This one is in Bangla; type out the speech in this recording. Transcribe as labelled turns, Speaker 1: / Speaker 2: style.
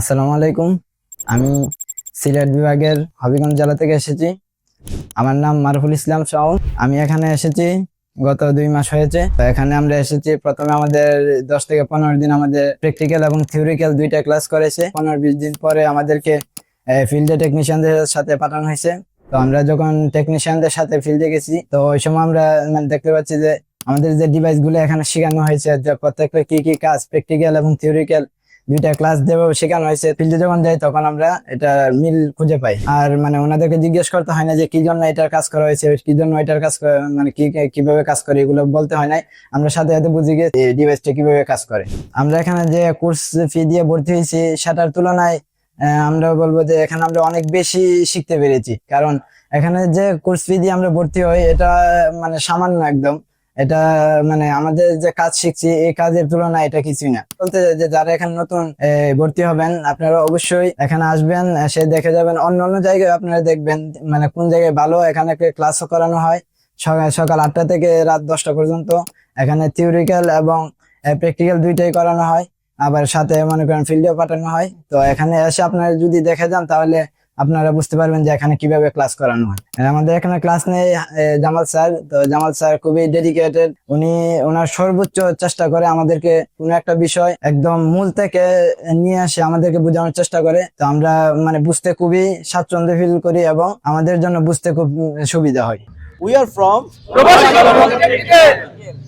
Speaker 1: আসসালামু আলাইকুম। আমি সিলেট বিভাগের হবিগঞ্জ জেলা থেকে এসেছি। আমার নাম মারুফুল ইসলাম শাওন। আমি এখানে এসেছি গত 2 মাস হয়েছে। তো এখানে আমরা এসেছি, প্রথমে আমাদের 10 থেকে 15 দিন আমাদের প্র্যাকটিক্যাল এবং থিওরিক্যাল দুইটা ক্লাস করেছে। 15-20 দিন পরে আমাদেরকে ফিল্ডে টেকনিশিয়ানদের সাথে পাঠানো হয়েছে। তো আমরা যখন টেকনিশিয়ানদের সাথে ফিল্ডে গেছি, তো ওই সময় আমরা দেখতে পাচ্ছি যে আমাদের যে ডিভাইস গুলো এখানে শেখানো হয়েছে, যে প্রত্যেকটা কি কি কাজ প্র্যাকটিক্যাল এবং থিওরিক্যাল দুইটা ক্লাস যেভাবে শেখানো হয়েছে, ফিল্ডে যখন যাই তখন আমরা এটা মিল খুঁজে পাই। আর ওনাদেরকে জিজ্ঞেস করতে হয় না যে কি জন্য এটার কাজ করা হয়েছে, কি জন্য এটার কাজ কিভাবে কাজ করে, এগুলো বলতে হয় না। আমরা সাথে সাথে বুঝি গিয়ে এই ডিভাইসটা কিভাবে কাজ করে। আমরা এখানে যে কোর্স ফি দিয়ে ভর্তি হয়েছি সেটার তুলনায় আমরা বলবো যে এখানে আমরা অনেক বেশি শিখতে পেরেছি। কারণ এখানে যে কোর্স ফি দিয়ে আমরা ভর্তি হই এটা সামান্য একদম। এটা আমাদের যে কাজ শিখছি এই কাজের তুলনায় এটা কিছুই না। বলতে যে যারা এখানে নতুন ভর্তি হবেন, আপনারা অবশ্যই এখানে আসবেন, এসে দেখে যাবেন। অন্য অন্য জায়গায় আপনারা দেখবেন কোন জায়গায় ভালো এখানে ক্লাসও করানো হয় সকাল 8টা থেকে রাত 10টা পর্যন্ত। এখানে থিওরিক্যাল এবং প্র্যাকটিক্যাল দুইটাই করানো হয়, আবার সাথে মনে করেন ফিল্ডেও পাঠানো হয়। তো এখানে এসে আপনারা যদি দেখে যান তাহলে আপনারা বুঝতে পারবেন যে এখানে কিভাবে ক্লাস করানো হয়। আমাদের এখানে ক্লাস নেই জামাল স্যার। তো জামাল স্যার খুবই ডেডিকেটেড। উনি ওনার সর্বোচ্চ চেষ্টা করে আমাদেরকে কোনো একটা বিষয় একদম মূল থেকে নিয়ে আসে আমাদেরকে বোঝানোর চেষ্টা করে। তো আমরা বুঝতে খুবই স্বাচ্ছন্দ্য ফিল করি এবং আমাদের জন্য বুঝতে খুব সুবিধা হয়।
Speaker 2: We are from Robotics.